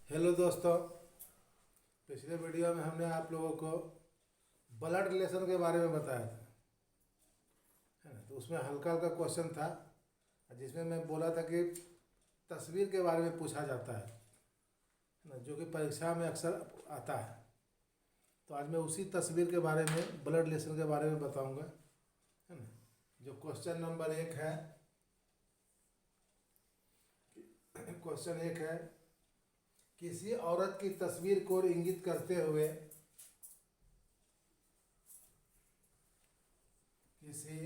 Hello दोस्तों। पिछले video में हमने आप लोगों को ब्लड रिलेशन के बारे में बताया था, है ना। तो उसमें हल्का हल्का क्वेश्चन था जिसमें मैं बोला था कि तस्वीर के बारे में पूछा जाता है ना, जो कि परीक्षा में अक्सर आता है। तो आज मैं उसी तस्वीर के बारे में, ब्लड रिलेशन के बारे में बताऊंगा, है ना। जो क्वेश्चन नंबर 1 है, क्वेश्चन 1 है, किसी औरत की तस्वीर को इंगित करते हुए किसी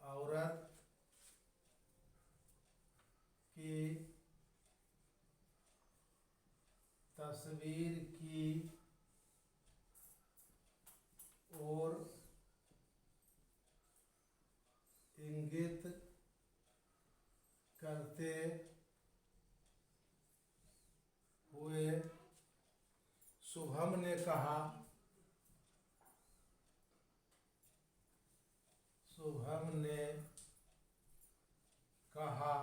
औरत की तस्वीर की ओर इंगित करते हुए शुभम ने कहा, शुभम ने कहा,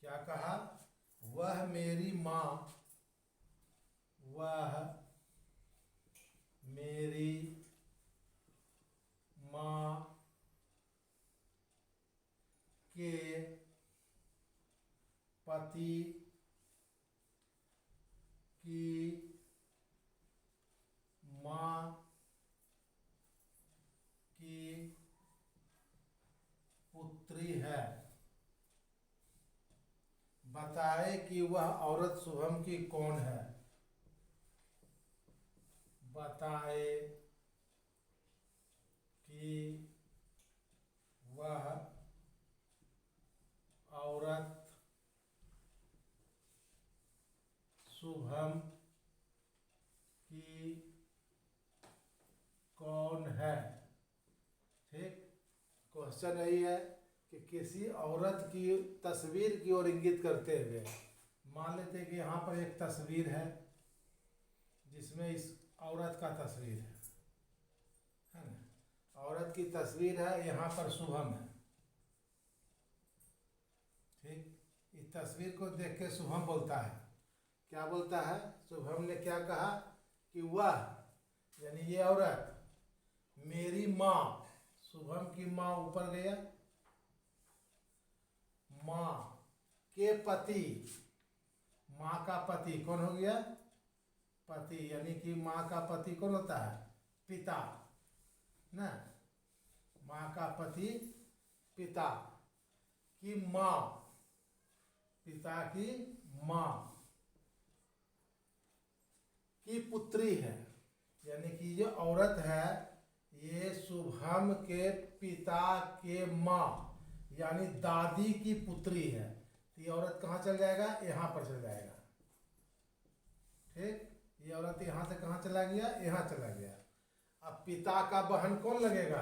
क्या कहा? वह मेरी माँ, वह मेरी माँ के पति की माँ की पुत्री है। बताए कि वह औरत शुभम की कौन है। बताए कि वह औरत शुभम की कौन है। ठीक, क्वेश्चन यही है कि किसी औरत की तस्वीर की ओर इंगित करते हुए, मान लेते हैं कि यहाँ पर एक तस्वीर है जिसमें इस औरत का तस्वीर है ना। औरत की तस्वीर है, यहाँ पर शुभम है। ठीक, इस तस्वीर को देख के शुभम बोलता है, क्या बोलता है? शुभम ने क्या कहा कि वह, यानी ये औरत, मेरी माँ, शुभम की माँ ऊपर गया, माँ के पति, माँ का पति कौन हो गया? पति, यानी कि माँ का पति कौन होता है? पिता ना। माँ का पति पिता की माँ, पिता की माँ की पुत्री है। यानी कि जो औरत है ये शुभम के पिता के माँ यानी दादी की पुत्री है। तो ये औरत कहाँ चल जाएगा? यहाँ पर चल जाएगा। ठीक, ये औरत यहाँ से कहाँ चला गया? यहाँ चला गया। अब पिता का बहन कौन लगेगा?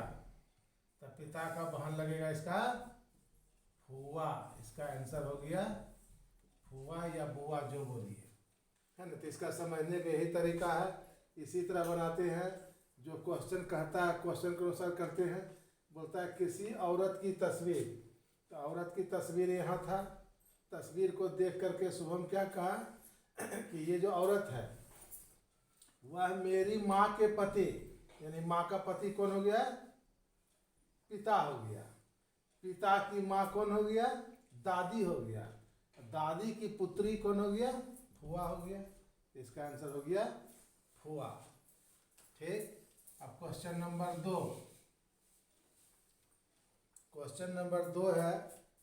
तो पिता का बहन लगेगा इसका फुआ। इसका आंसर हो गया फुआ या बुआ, जो बोलिए, है ना। तो इसका समझने का यही तरीका है। इसी तरह बनाते हैं, जो क्वेश्चन कहता है क्वेश्चन के अनुसार करते हैं। बोलता है किसी औरत की तस्वीर, तो औरत की तस्वीर यहाँ था। तस्वीर को देख करके शुभम क्या कहा कि ये जो औरत है वह मेरी माँ के पति, यानी माँ का पति कौन हो गया? पिता हो गया। पिता की माँ कौन हो गया? दादी हो गया। दादी की पुत्री कौन हो गया? फुआ हो गया। इसका आंसर हो गया फुआ। ठीक, अब क्वेश्चन नंबर 2। क्वेश्चन नंबर 2 है,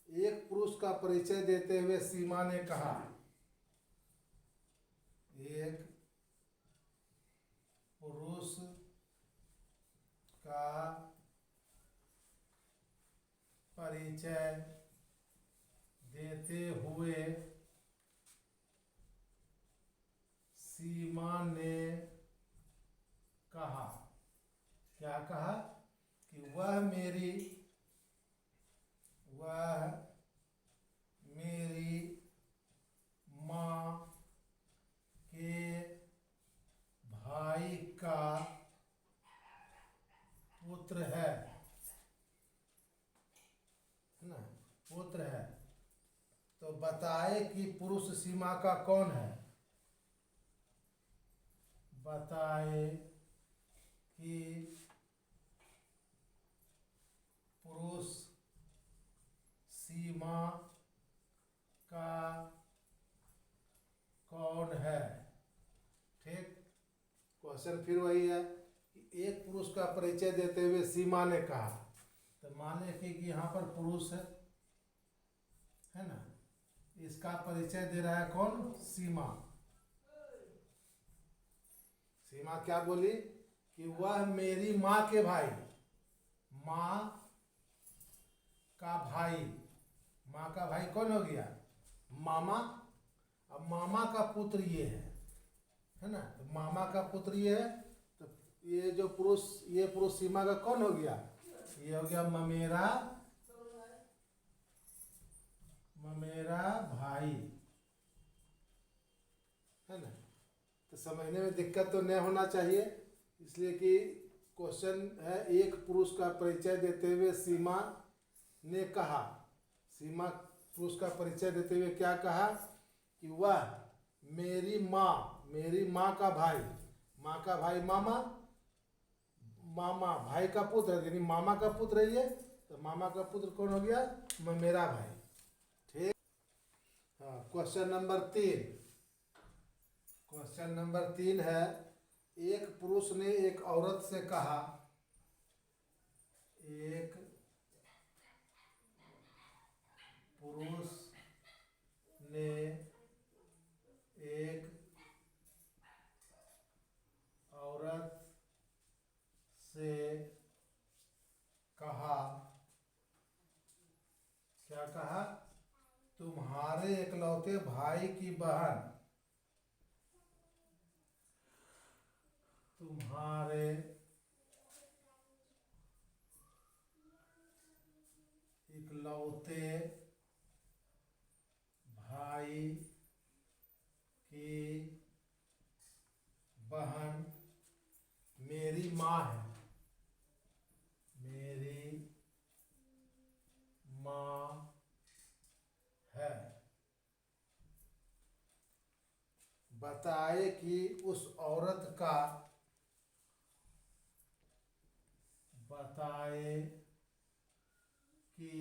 एक पुरुष का परिचय देते हुए सीमा ने कहा, एक पुरुष का परिचय देते हुए सीमा ने कहा, क्या कहा? कि वह मेरी माँ के भाई का पुत्र है ना, पुत्र है। तो बताए कि पुरुष सीमा का कौन है। बताए कि पुरुष सीमा का कौन है। ठीक, क्वेश्चन फिर वही है कि एक पुरुष का परिचय देते हुए सीमा ने कहा। तो मान लें कि यहाँ पर पुरुष है ना, इसका परिचय दे रहा है कौन, सीमा। सीमा क्या बोली कि वह मेरी माँ के भाई, माँ का भाई, माँ का भाई कौन हो गया, मामा। अब मामा का पुत्र ये है ना, तो मामा का पुत्र ये है। तो ये जो पुरुष, ये पुरुष सीमा का कौन हो गया, ये हो गया ममेरा, ममेरा भाई, है ना। तो समझने में दिक्कत तो नहीं होना चाहिए, इसलिए कि क्वेश्चन है एक पुरुष का परिचय देते हुए सीमा ने कहा। सीमा पुरुष का परिचय देते हुए क्या कहा कि वह मेरी माँ का भाई, माँ का भाई मामा, मामा भाई का पुत्र, यानी मामा का पुत्र है ये। तो मामा का पुत्र कौन हो गया, मेरा भाई। ठीक, हाँ। क्वेश्चन नंबर 3, क्वेश्चन नंबर 3 है, एक पुरुष ने एक औरत से कहा, एक पुरुष ने एक औरत से कहा, क्या कहा, तुम्हारे इकलौते भाई की बहन, तुम्हारे इकलौते भाई की बहन मेरी माँ है, मेरी माँ है। बताए कि उस औरत का, बताए कि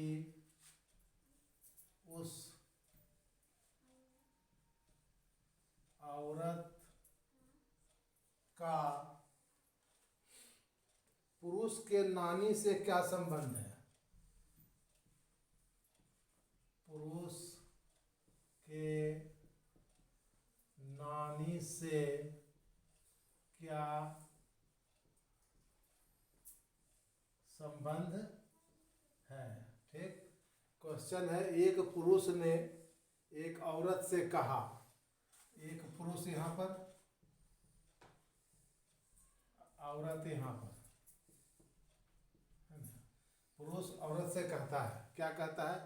उस औरत का पुरुष के नानी से क्या संबंध है, पुरुष के नानी से क्या संबंध है। ठीक, क्वेश्चन है एक पुरुष ने एक औरत से कहा, एक पुरुष यहाँ पर, औरत यहाँ पर, पुरुष औरत से कहता है, क्या कहता है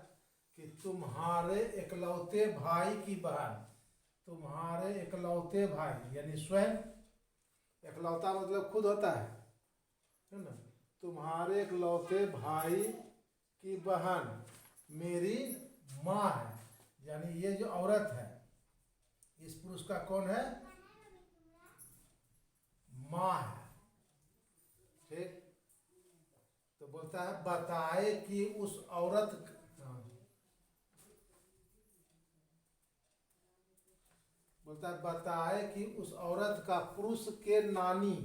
कि तुम्हारे इकलौते भाई की बहन, तुम्हारे इकलौते भाई यानी स्वयं, इकलौता मतलब खुद होता है ना, तुम्हारे इकलौते भाई की बहन मेरी माँ है। यानी ये जो औरत है, इस पुरुष का कौन है, माँ है। ठीक, तो बोलता है बताए कि उस औरत, बोलता है बताए कि उस औरत का पुरुष के नानी,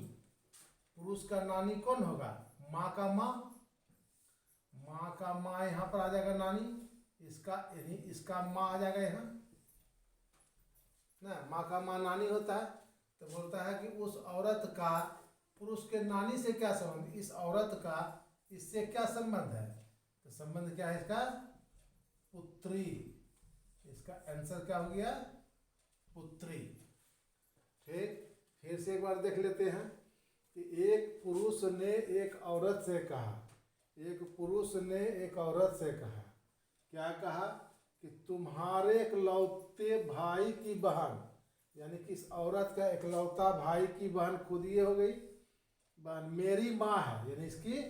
पुरुष का नानी कौन होगा, माँ का माँ, माँ का माँ यहाँ पर आ जाएगा नानी, इसका यानी इसका माँ आ जाएगा यहाँ ना, माँ का माँ नानी होता है। तो बोलता है कि उस औरत का पुरुष के नानी से क्या संबंध, इस औरत का इससे क्या संबंध है। तो संबंध क्या है इसका, पुत्री। इसका आंसर क्या हो गया, पुत्री। ठीक, फिर से एक बार देख लेते हैं कि एक पुरुष ने एक औरत से कहा, एक पुरुष ने एक औरत से कहा, क्या कहा कि तुम्हारे इकलौते भाई की बहन, यानी कि इस औरत का इकलौता भाई की बहन खुद ये हो गई बहन, मेरी माँ है, यानी इसकी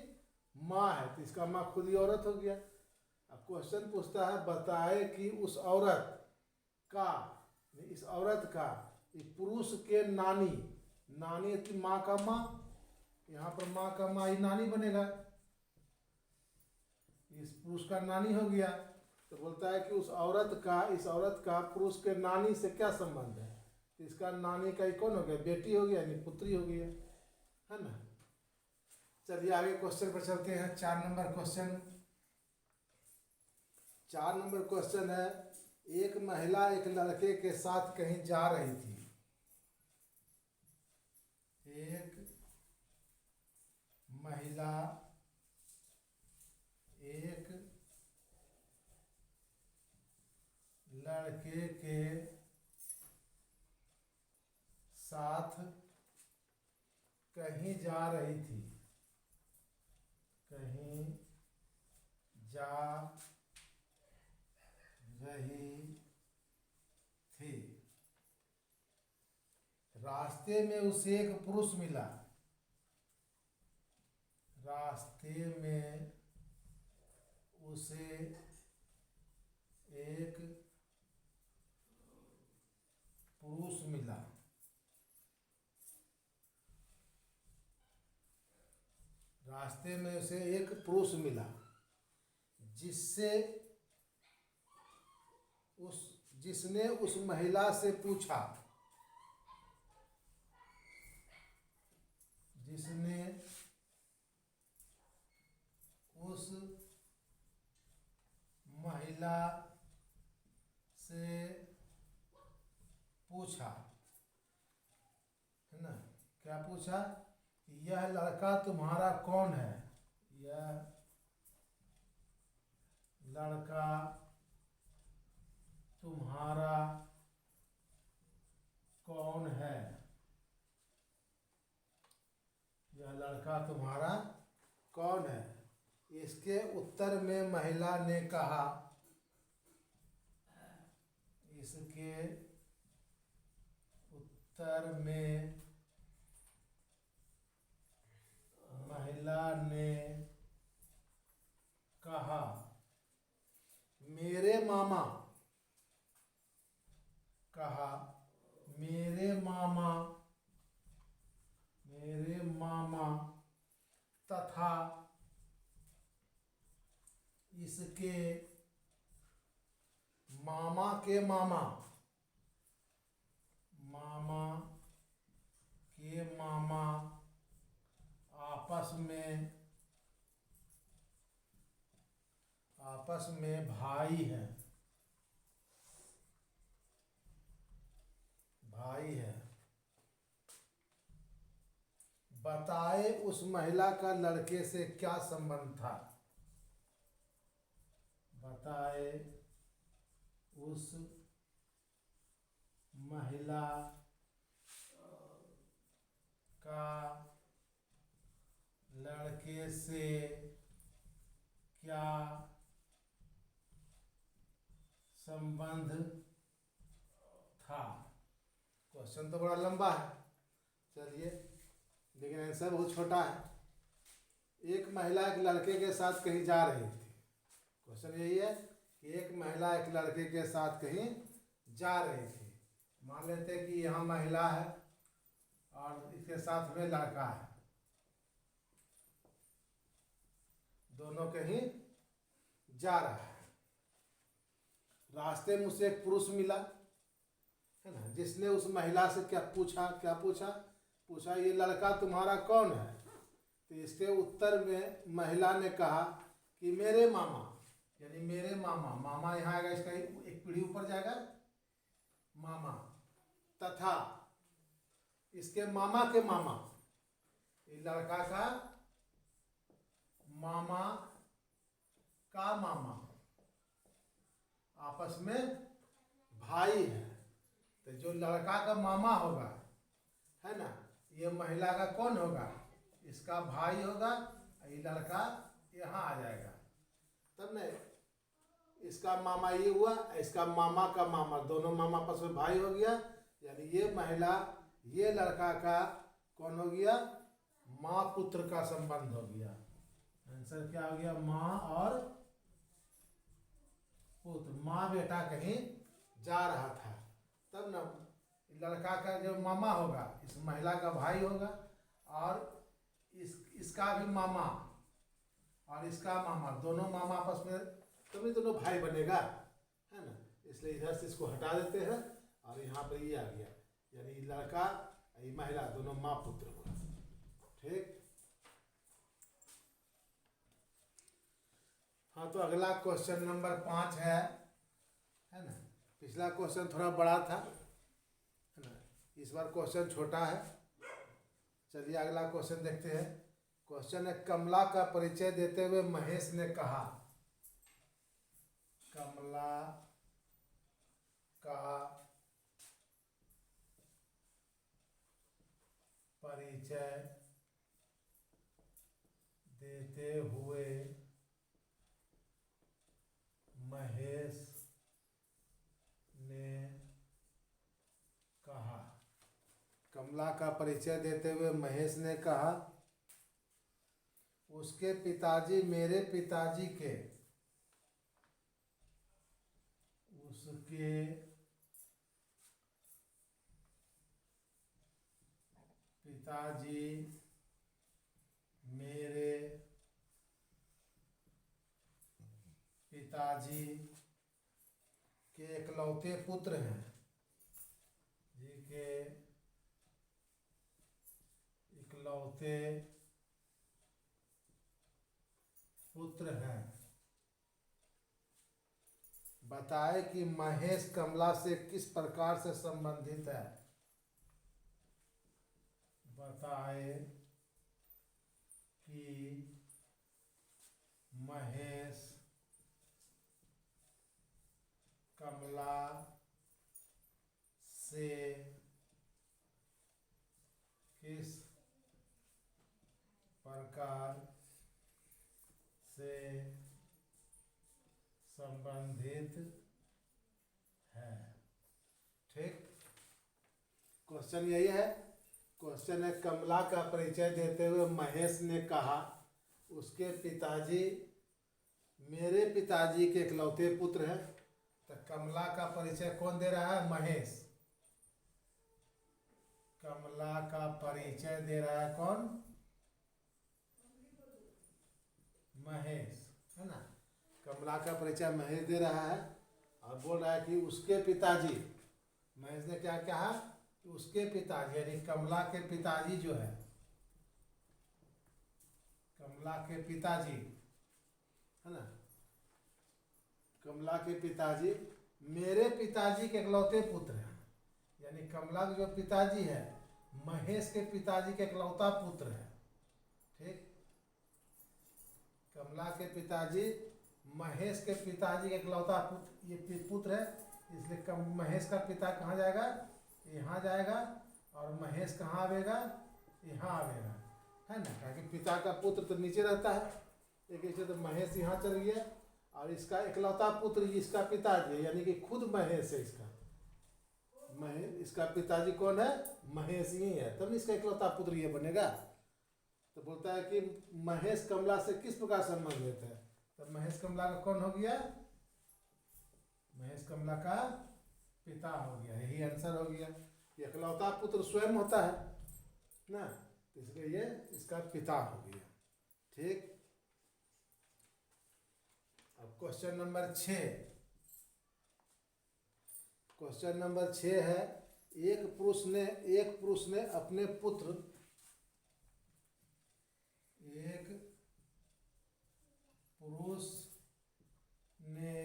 माँ है, तो इसका माँ खुद ही औरत हो गया। अब क्वेश्चन पूछता है बताए कि उस औरत का, इस औरत का, ये पुरुष के नानी, नानी की माँ का माँ, यहाँ पर माँ का माँ ही नानी बनेगा, इस पुरुष का नानी हो गया। तो बोलता है कि उस औरत का, इस औरत का पुरुष के नानी से क्या संबंध है। तो इसका नानी का ही कौन हो गया, बेटी हो गया, यानी पुत्री हो गया, है ना। चलिए आगे क्वेश्चन पर चलते हैं। 4 नंबर क्वेश्चन। 4 नंबर क्वेश्चन है, एक महिला एक लड़के के साथ कहीं जा रही थी। एक महिला एक लड़के के साथ कहीं जा रही थी, कहीं जा रही थी। रास्ते में उसे एक पुरुष मिला, रास्ते में उसे एक पुरुष मिला। रास्ते में उसे एक पुरुष मिला जिससे जिसने उस महिला से पूछा, जिसने उस महिला से पूछा, है ना, क्या पूछा कि यह लड़का तुम्हारा कौन है, यह लड़का तुम्हारा कौन है, यह लड़का तुम्हारा कौन है। इसके उत्तर में महिला ने कहा, इसके उत्तर में महिला ने कहा, मेरे मामा, कहा मेरे मामा, मेरे मामा तथा इसके मामा के मामा, मामा के मामा आपस में भाई हैं, भाई है। बताए उस महिला का लड़के से क्या संबंध था, बताए उस महिला का लड़के से क्या संबंध था। क्वेश्चन तो बड़ा लंबा है, चलिए, लेकिन आंसर बहुत छोटा है। एक महिला एक लड़के के साथ कहीं जा रही थी। क्वेश्चन यही है कि एक महिला एक लड़के के साथ कहीं जा रही थी। मान लेते हैं कि यहाँ महिला है और इसके साथ में लड़का है, दोनों कहीं जा रहा है। रास्ते में उसे एक पुरुष मिला, है ना, जिसने उस महिला से क्या पूछा, पूछा ये लड़का तुम्हारा कौन है। तो इसके उत्तर में महिला ने कहा कि मेरे मामा, यानी मेरे मामा, मामा यहाँ आएगा, इसका एक पीढ़ी ऊपर जाएगा, मामा तथा इसके मामा के मामा, ये लड़का का मामा का मामा आपस में भाई है। तो जो लड़का का मामा होगा, है ना, ये महिला का कौन होगा, इसका भाई होगा। ये लड़का यहाँ आ जाएगा, तब नहीं, इसका मामा ये हुआ, इसका मामा का मामा, दोनों मामा आपस में भाई हो गया। यानी ये महिला ये लड़का का कौन हो गया, माँ पुत्र का संबंध हो गया। आंसर क्या हो गया, माँ और माँ बेटा कहीं जा रहा था, तब न लड़का का जो मामा होगा इस महिला का भाई होगा, और इसका भी मामा और इसका मामा, दोनों मामा आपस में तभी दोनों भाई बनेगा, है ना। इसलिए इधर से इसको हटा देते हैं और यहाँ पर ये आ गया, यानी लड़का ये महिला दोनों माँ पुत्र हुआ। ठीक। हाँ, तो अगला क्वेश्चन नंबर 5 है ना। पिछला क्वेश्चन थोड़ा बड़ा था, है ना, इस बार क्वेश्चन छोटा है। चलिए अगला क्वेश्चन देखते हैं। क्वेश्चन है, कमला का परिचय देते हुए महेश ने कहा। कमला का परिचय देते हुए महेश ने कहा। कमला का परिचय देते हुए महेश ने कहा, उसके पिताजी मेरे पिताजी के, उसके पिताजी मेरे पिताजी के इकलौते पुत्र हैं, जी के इकलौते पुत्र हैं। बताए कि महेश कमला से किस प्रकार से संबंधित है। बताए कि महेश कमला से किस प्रकार से संबंधित है। ठीक। क्वेश्चन यही है। क्वेश्चन है, कमला का परिचय देते हुए महेश ने कहा, उसके पिताजी मेरे पिताजी के इकलौते पुत्र हैं। तो कमला का परिचय कौन दे रहा है? महेश। कमला का परिचय दे रहा है कौन? महेश, है ना। कमला का परिचय महेश दे रहा है और बोल रहा है कि उसके पिताजी, महेश ने क्या कहा? उसके पिताजी, यानी कमला के पिताजी जो है, कमला के पिताजी, है ना, कमला के पिताजी मेरे पिताजी के इकलौते पुत्र हैं। यानी कमला के जो पिताजी है महेश के पिताजी के इकलौता पुत्र है। ठीक। कमला के पिताजी महेश के पिताजी के इकलौता पुत्र, ये पुत्र है, इसलिए महेश का पिता कहाँ जाएगा? यहाँ जाएगा, और महेश कहाँ आवेगा? यहाँ आवेगा, है ना। क्योंकि पिता का पुत्र तो नीचे रहता है, एक ऐसे तो महेश यहाँ चल गया, और इसका इकलौता पुत्र इसका पिताजी है, यानी कि खुद महेश है इसका। महेश, इसका पिताजी कौन है? महेश ही है, तब इसका इकलौता पुत्र ये बनेगा। तो बोलता है कि महेश कमला से किस प्रकार संबंधित है। तो महेश कमला का कौन हो गया? महेश कमला का पिता हो गया, यही आंसर हो गया। इकलौता पुत्र स्वयं होता है ना, इसलिए ये इसका पिता हो गया। ठीक। अब क्वेश्चन नंबर 6। क्वेश्चन नंबर 6 है, एक पुरुष ने अपने पुत्र, एक पुरुष ने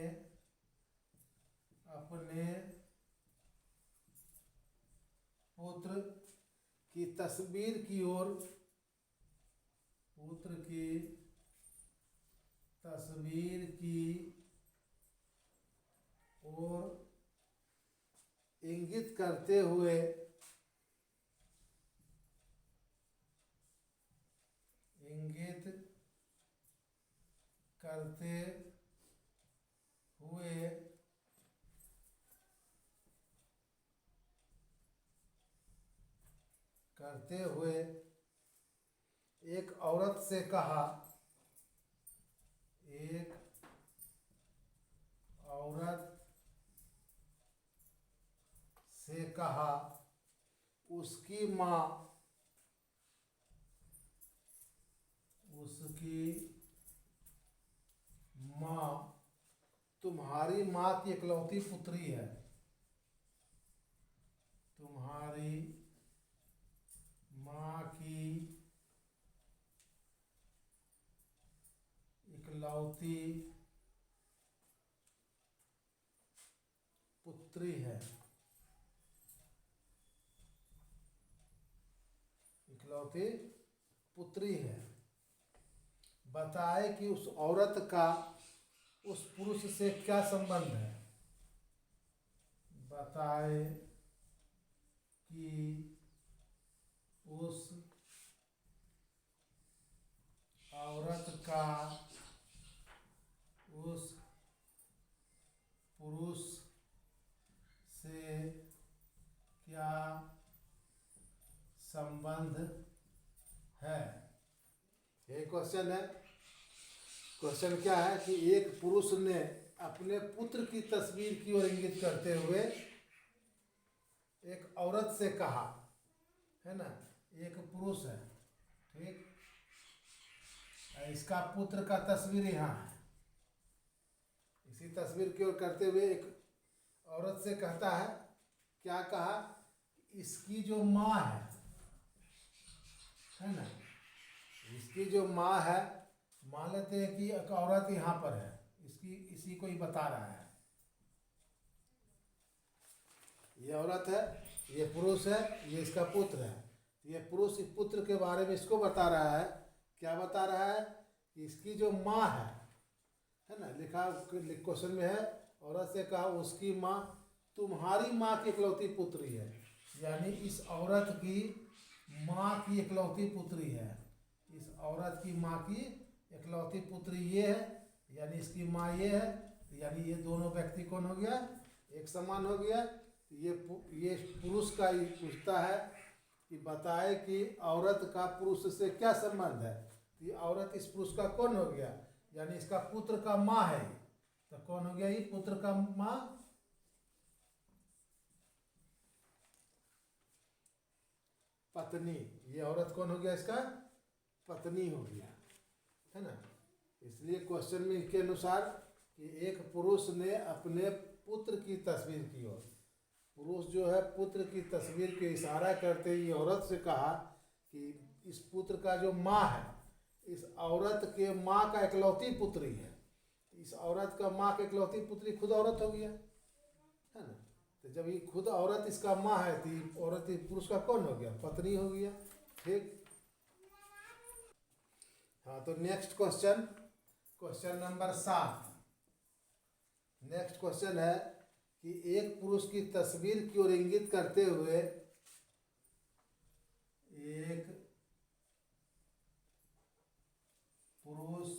अपने पुत्र की तस्वीर की ओर, पुत्र की तस्वीर की ओर इंगित करते हुए करते हुए एक औरत से कहा, एक औरत कहा उसकी माँ तुम्हारी माँ की इकलौती पुत्री है। तुम्हारी माँ की इकलौती पुत्री है। इकलौती पुत्री है। बताए कि उस औरत का उस पुरुष से क्या संबंध है। बताए कि उस औरत का उस पुरुष से क्या संबंध है। ये क्वेश्चन है। क्वेश्चन क्या है कि एक पुरुष ने अपने पुत्र की तस्वीर की ओर इंगित करते हुए एक औरत से कहा, है ना, एक पुरुष है, ठीक, इसका पुत्र का तस्वीर यहाँ है। इसी तस्वीर की ओर करते हुए एक औरत से कहता है, क्या कहा, इसकी जो माँ है ना, इसकी जो माँ है, मान लेते हैं कि एक औरत यहाँ पर है, इसी को ही बता रहा है। ये औरत है, ये पुरुष है, ये इसका पुत्र है। ये पुरुष इस पुत्र के बारे में इसको बता रहा है। क्या बता रहा है कि इसकी जो माँ है ना, लिखा क्वेश्चन में है, औरत से कहा उसकी माँ तुम्हारी माँ की इकलौती पुत्री है। यानी इस औरत की माँ की इकलौती पुत्री है। इस औरत की माँ की इकलौती पुत्री ये है, यानी इसकी माँ ये है। यानी ये दोनों व्यक्ति कौन हो गया, एक समान हो गया। ये पुरुष का ही पूछता है कि बताए कि औरत का पुरुष से क्या संबंध है। ये औरत इस पुरुष का कौन हो गया, यानी इसका पुत्र का माँ है। तो कौन हो गया, ये पुत्र का माँ, पत्नी। ये औरत कौन हो गया, इसका पत्नी हो गया, है ना। इसलिए क्वेश्चन में के अनुसार कि एक पुरुष ने अपने पुत्र की तस्वीर की ओर, पुरुष जो है पुत्र की तस्वीर के इशारा करते ही औरत से कहा कि इस पुत्र का जो माँ है, इस औरत के माँ का इकलौती पुत्री है। इस औरत का माँ की इकलौती पुत्री खुद औरत हो गया, है ना। तो जब ये खुद औरत इसका माँ है तो औरत पुरुष का कौन हो गया, पत्नी हो गया, ठीक। हाँ, तो next question, question number 7। Next question है कि एक पुरुष की तस्वीर की ओर इंगित करते हुए एक पुरुष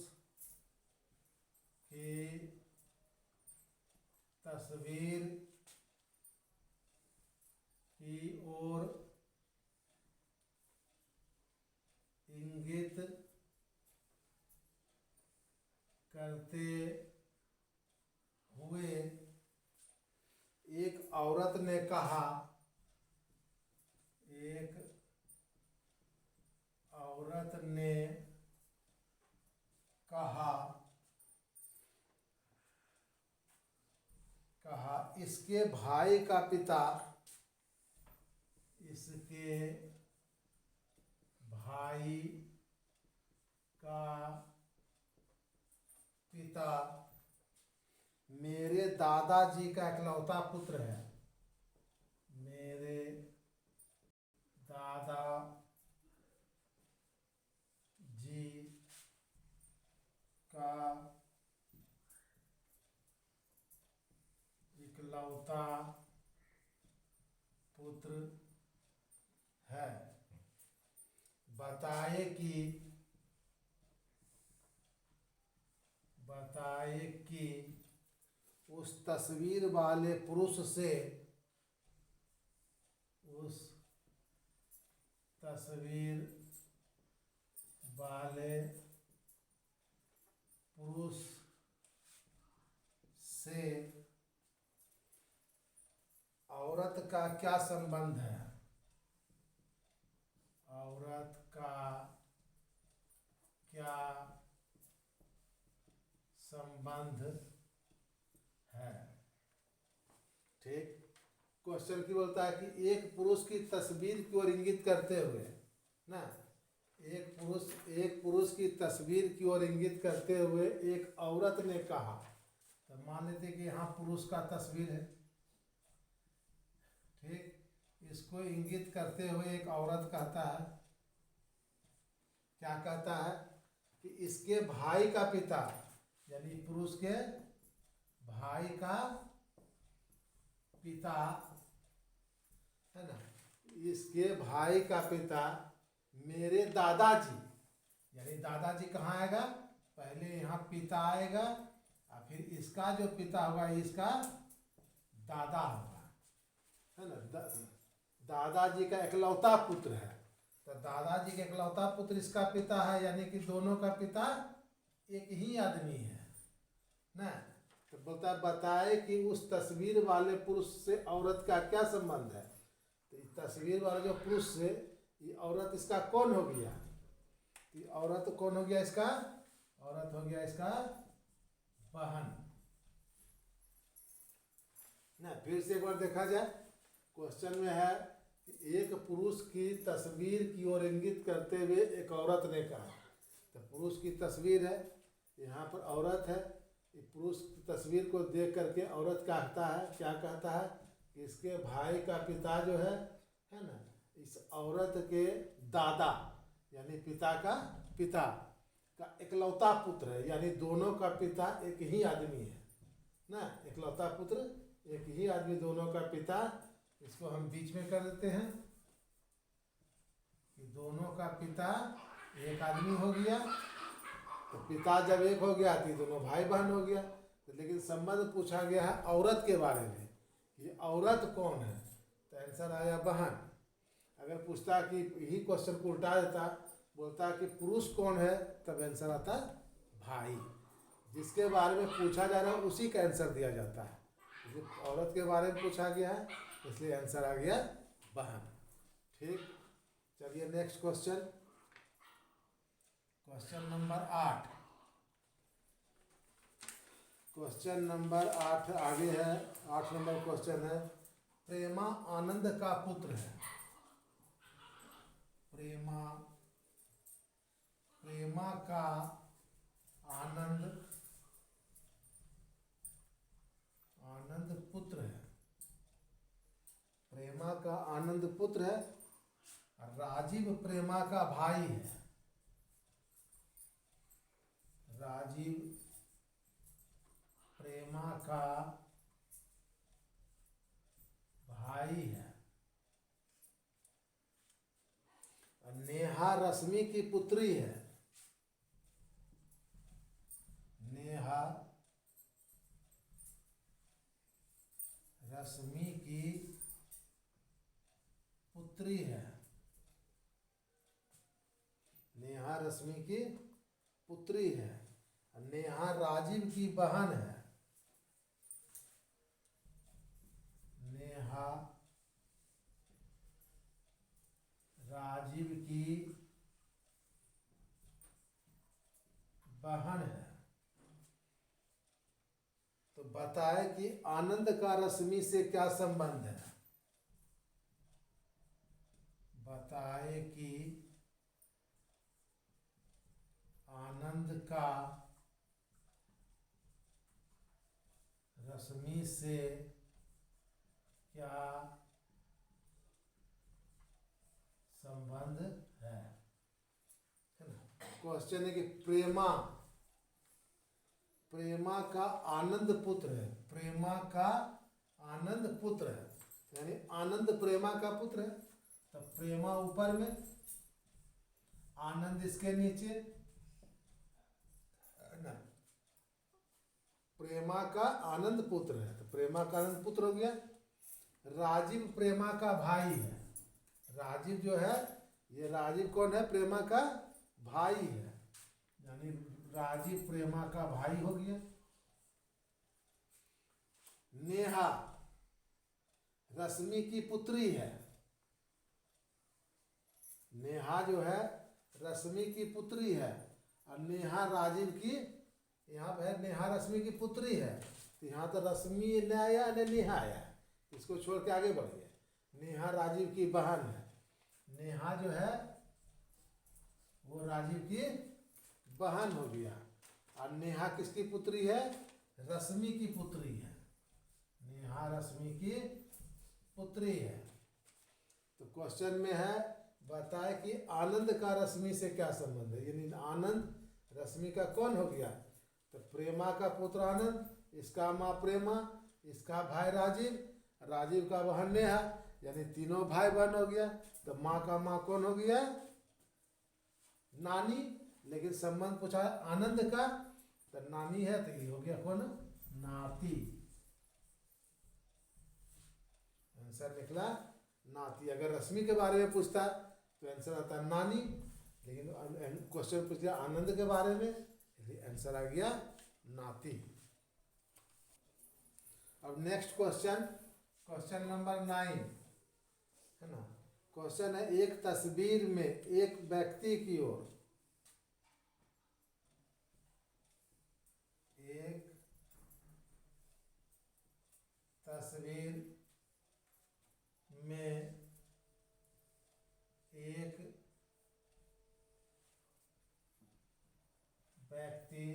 की तस्वीर की ओर इंगित करते हुए एक औरत ने कहा, एक औरत ने कहा इसके भाई का पिता, इसके भाई का पिता मेरे दादाजी का इकलौता पुत्र है। मेरे दादाजी का इकलौता पुत्र है। बताए कि उस तस्वीर वाले पुरुष से, उस तस्वीर वाले पुरुष से औरत का क्या संबंध है? औरत का क्या संबंध है? ठीक। क्वेश्चन की बोलता है कि एक पुरुष की तस्वीर की ओर इंगित करते हुए ना, एक पुरुष की तस्वीर की ओर इंगित करते हुए एक औरत ने कहा। तो मान लेते कि यहाँ पुरुष का तस्वीर है, ठीक। इसको इंगित करते हुए एक औरत कहता है, क्या कहता है कि इसके भाई का पिता, यानी पुरुष के भाई का पिता है ना, इसके भाई का पिता मेरे दादाजी, यानी दादाजी कहाँ आएगा? पहले यहाँ पिता आएगा और फिर इसका जो पिता होगा इसका दादा होगा, है ना। दादाजी का इकलौता पुत्र है, तो दादाजी का इकलौता पुत्र इसका पिता है, यानी कि दोनों का पिता एक ही आदमी है ना। तो बोलता है बताए कि उस तस्वीर वाले पुरुष से औरत का क्या संबंध है। तो इस तस्वीर वाला जो पुरुष से ये औरत इसका कौन हो गया? ये औरत कौन हो गया? इसका औरत हो गया इसका बहन ना। फिर से एक बार देखा जाए, क्वेश्चन में है कि एक पुरुष की तस्वीर की ओर इंगित करते हुए एक औरत ने कहा। तो पुरुष की तस्वीर है, यहाँ पर औरत है। पुरुष की तस्वीर को देख करके औरत कहता है, क्या कहता है कि इसके भाई का पिता जो है ना, इस औरत के दादा यानी पिता का इकलौता पुत्र है, यानी दोनों का पिता एक ही आदमी है ना। इकलौता पुत्र एक ही आदमी, दोनों का पिता। इसको हम बीच में कर देते हैं कि दोनों का पिता एक आदमी हो गया। तो पिता जब एक हो गया तो दोनों भाई बहन हो गया। तो लेकिन संबंध पूछा गया है औरत के बारे में, ये औरत कौन है? तो आंसर आया बहन। अगर पूछता कि यही क्वेश्चन को उल्टा देता, बोलता कि पुरुष कौन है, तब आंसर आता भाई। जिसके बारे में पूछा जा रहा है उसी का आंसर दिया जाता है। औरत के बारे में पूछा गया है इसलिए आंसर आ गया बहन। ठीक, चलिए next question, question number 8। Question number 8 आगे है। 8 नंबर क्वेश्चन है, प्रेमा आनंद का पुत्र है। प्रेमा का आनंद पुत्र है। प्रेमा का आनंद पुत्र है। राजीव प्रेमा का भाई है। राजीव प्रेमा का भाई है। नेहा रश्मि की पुत्री है। नेहा रश्मि की पुत्री है। नेहा रश्मि की पुत्री है। नेहा राजीव की बहन है। नेहा राजीव की बहन है। तो बताए कि आनंद का रश्मि से क्या संबंध है। बताए कि आनंद का रश्मि से क्या संबंध है ना। क्वेश्चन है कि प्रेमा का आनंद पुत्र है। प्रेमा का आनंद पुत्र है, यानी आनंद प्रेमा का पुत्र है। तो प्रेमा ऊपर में, आनंद इसके नीचे ना। प्रेमा का आनंद पुत्र है, तो प्रेमा का आनंद पुत्र हो गया। राजीव प्रेमा का भाई है। राजीव जो है, ये राजीव कौन है? प्रेमा का भाई है, यानी राजीव प्रेमा का भाई हो गया। नेहा रश्मि की पुत्री है। नेहा जो है रश्मि की पुत्री है और नेहा राजीव की, यहाँ पे है नेहा रश्मि की पुत्री है, तो यहाँ तो रश्मि न आया न नेहा आया, इसको छोड़ के आगे बढ़िए। नेहा राजीव की बहन है, नेहा जो है वो राजीव की बहन हो गया, और नेहा किसकी पुत्री है? रश्मि की पुत्री है। नेहा रश्मि की पुत्री है। तो क्वेश्चन में है बताए कि आनंद का रश्मि से क्या संबंध है, यानी आनंद रश्मि का कौन हो गया? तो प्रेमा का पुत्र आनंद, इसका माँ प्रेमा, इसका भाई राजीव, राजीव का बहन नेहा, यानी तीनों भाई बहन हो गया। तो माँ का माँ कौन हो गया? नानी। लेकिन संबंध पूछा है आनंद का, तो नानी है, तो ये हो गया कौन? नाती। आंसर निकला नाती। अगर रश्मि के बारे में पूछता तो आंसर आता नानी, लेकिन क्वेश्चन पूछ लिया आनंद के बारे में, इसलिए आंसर आ गया नाती। अब नेक्स्ट क्वेश्चन, क्वेश्चन नंबर 9 है ना। क्वेश्चन है एक तस्वीर में एक व्यक्ति की ओर, एक तस्वीर में एक व्यक्ति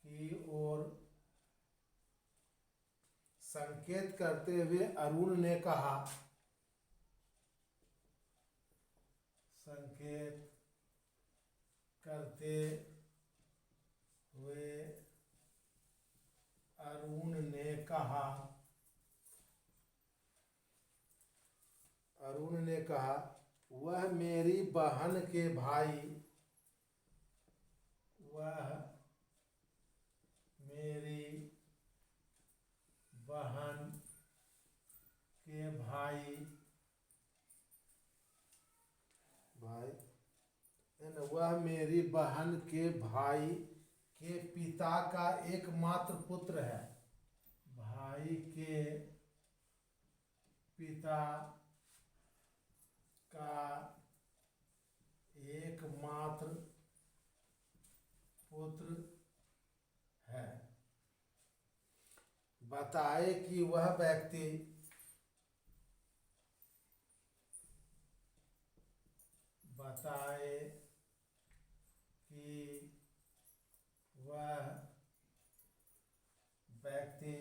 की ओर संकेत करते हुए अरुण ने कहा, संकेत करते हुए अरुण ने कहा, अरुण ने कहा वह मेरी बहन के भाई, वह मेरी बहन के भाई है ना, वह मेरी बहन के भाई के पिता का एकमात्र पुत्र है। भाई के पिता का एकमात्र पुत्र है। बताए कि वह व्यक्ति, बताए कि वह व्यक्ति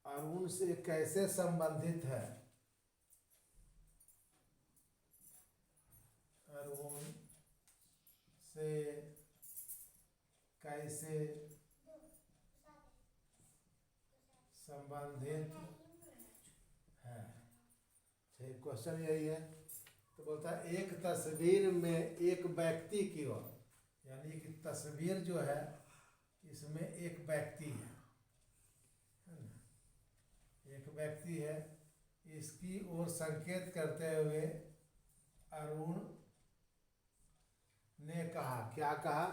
अरुण से कैसे संबंधित है, अरुण से कैसे संबंधित है। क्वेश्चन यही है। तो बोलता है एक तस्वीर में एक व्यक्ति की ओर, यानी कि तस्वीर जो है इसमें एक व्यक्ति है ना, एक व्यक्ति है, इसकी ओर संकेत करते हुए अरुण ने कहा, क्या कहा?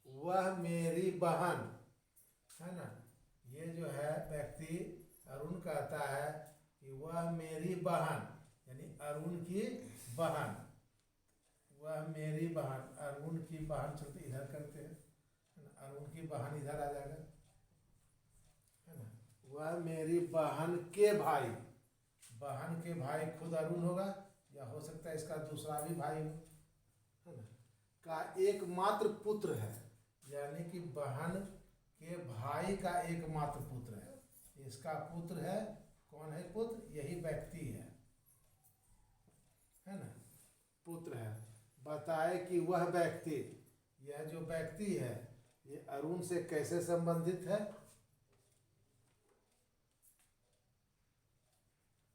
वह मेरी बहन है ना। ये जो है व्यक्ति अरुण कहता है कि वह मेरी बहन, यानी अरुण की बहन, वह मेरी बहन, अरुण की बहन, चलते इधर करते हैं, अरुण की बहन इधर आ जाएगा है ना। वह मेरी बहन के भाई, बहन के भाई खुद अरुण होगा, या हो सकता है इसका दूसरा भी भाई हो है ना, का एकमात्र पुत्र है, यानी कि बहन के भाई का एकमात्र पुत्र है। इसका पुत्र है, कौन है पुत्र? यही व्यक्ति है ना, पुत्र है। बताए कि वह व्यक्ति, यह जो व्यक्ति है ये अरुण से कैसे संबंधित है,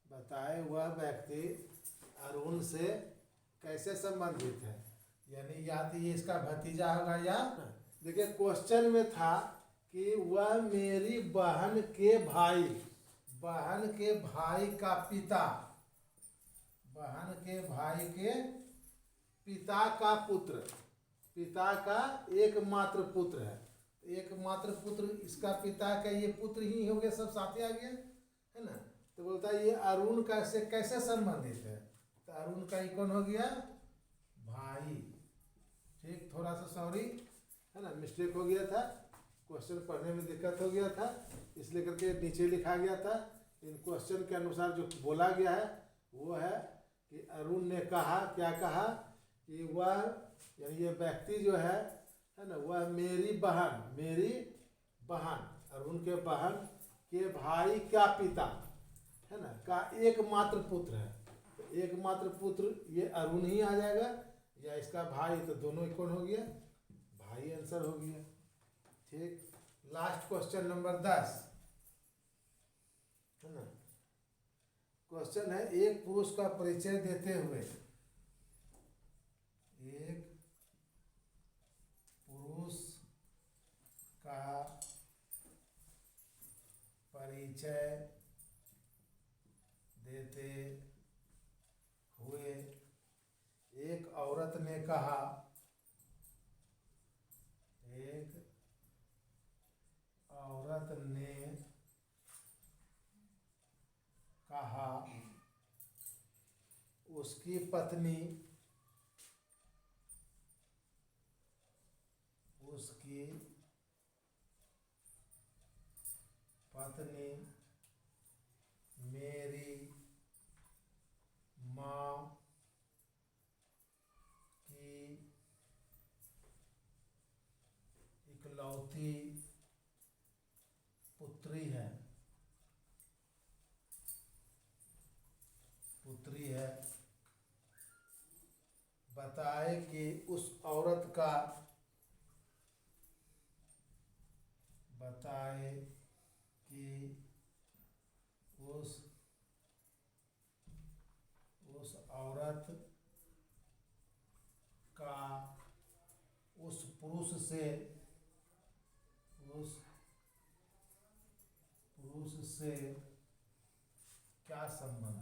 बताए वह व्यक्ति अरुण से कैसे संबंधित है, यानी या तो ये इसका भतीजा होगा, या देखिए क्वेश्चन में था कि वह मेरी बहन के भाई, बहन के भाई का पिता, बहन के भाई के पिता का पुत्र, पिता का एकमात्र पुत्र है। एकमात्र पुत्र, इसका पिता का ये पुत्र ही हो गया, सब साथ ही आ गया है ना। तो बोलता है ये अरुण का से कैसे संबंधित है, तो अरुण का ही कौन हो गया, भाई। ठीक, थोड़ा सा सॉरी, है ना, मिस्टेक हो गया था, क्वेश्चन पढ़ने में दिक्कत हो गया था, इसलिए करके नीचे लिखा गया था। इन क्वेश्चन के अनुसार जो बोला गया है वो है कि अरुण ने कहा, क्या कहा कि वह, यानी ये व्यक्ति जो है ना, वह मेरी बहन, अरुण के बहन के भाई का पिता, है ना, का एकमात्र पुत्र है। तो एकमात्र पुत्र ये अरुण ही आ जाएगा, या इसका भाई, तो दोनों ही कौन हो गया, भाई आंसर हो गया। ठीक, लास्ट क्वेश्चन नंबर 10, है ना। क्वेश्चन है, एक पुरुष का परिचय देते हुए, एक पुरुष का परिचय देते हुए एक औरत ने कहा, एक औरत ने कहा उसकी पत्नी मेरी माँ की इकलौती पुत्री है, बताए कि उस औरत का उस पुरुष से क्या संबंध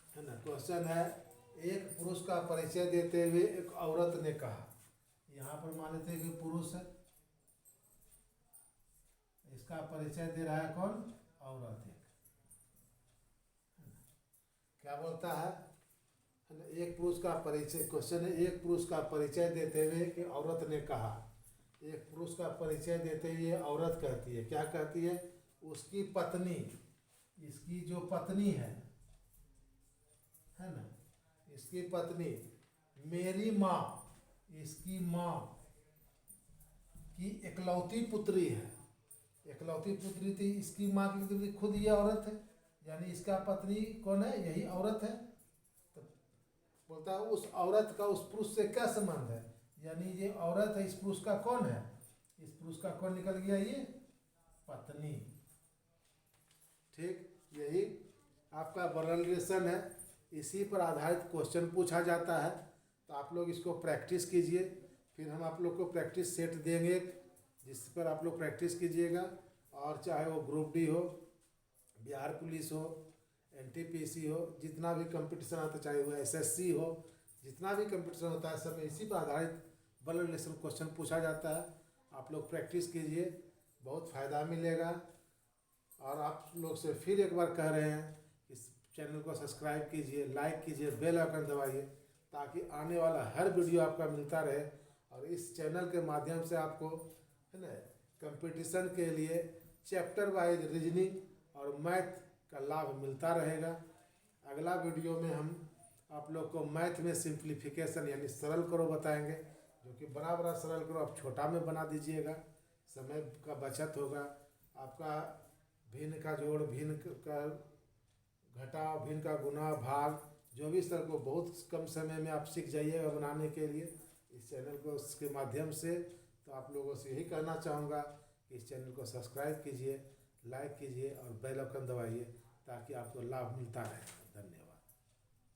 है ना। क्वेश्चन है, एक पुरुष का परिचय देते हुए एक औरत ने कहा, यहाँ पर मान लेते हैं कि पुरुष है, इसका परिचय दे रहा है कौन, औरत। एक क्या बोलता है ना, एक पुरुष का परिचय, क्वेश्चन है, एक पुरुष का परिचय देते हुए एक औरत ने कहा, एक पुरुष का परिचय देते हुए औरत कहती है, क्या कहती है, उसकी पत्नी, इसकी जो पत्नी है ना, इसकी पत्नी मेरी माँ, इसकी माँ की इकलौती पुत्री है। इकलौती पुत्री थी इसकी माँ की, पुत्री खुद ये औरत है, यानी इसका पत्नी कौन है, यही औरत है। तो बोलता है उस औरत का उस पुरुष से क्या संबंध है, यानी ये औरत है, इस पुरुष का कौन है, इस पुरुष का कौन निकल गया, ये पत्नी। ठीक, यही आपका वर्णन रिलेशन है, इसी पर आधारित क्वेश्चन पूछा जाता है। तो आप लोग इसको प्रैक्टिस कीजिए, फिर हम आप लोग को प्रैक्टिस सेट देंगे जिस पर आप लोग प्रैक्टिस कीजिएगा। और चाहे वो ग्रुप डी हो, बिहार पुलिस हो, एनटीपीसी हो, जितना भी कंपटीशन आता है, चाहे वो एसएससी हो, जितना भी कंपटीशन होता है सब में इसी पर आधारित वर्णन रिलेशन क्वेश्चन पूछा जाता है। आप लोग प्रैक्टिस कीजिए, बहुत फ़ायदा मिलेगा। और आप लोग से फिर एक बार कह रहे हैं, इस चैनल को सब्सक्राइब कीजिए, लाइक कीजिए, बेल आइकन दबाइए, ताकि आने वाला हर वीडियो आपका मिलता रहे। और इस चैनल के माध्यम से आपको, है ना, कंपटीशन के लिए चैप्टर वाइज रीजनिंग और मैथ का लाभ मिलता रहेगा। अगला वीडियो में हम आप लोग को मैथ में सिंप्लीफिकेशन यानी सरल करो बताएंगे, जो कि बड़ा बड़ा सरल करो आप छोटा में बना दीजिएगा, समय का बचत होगा। आपका भिन्न का जोड़, भिन्न का घटाव, भिन्न का गुना, भाग, जो भी सर को बहुत कम समय में आप सीख जाइएगा बनाने के लिए इस चैनल को, उसके माध्यम से। तो आप लोगों से यही कहना चाहूँगा कि इस चैनल को सब्सक्राइब कीजिए, लाइक कीजिए और बेल आइकन दबाइए, ताकि आपको लाभ मिलता रहे।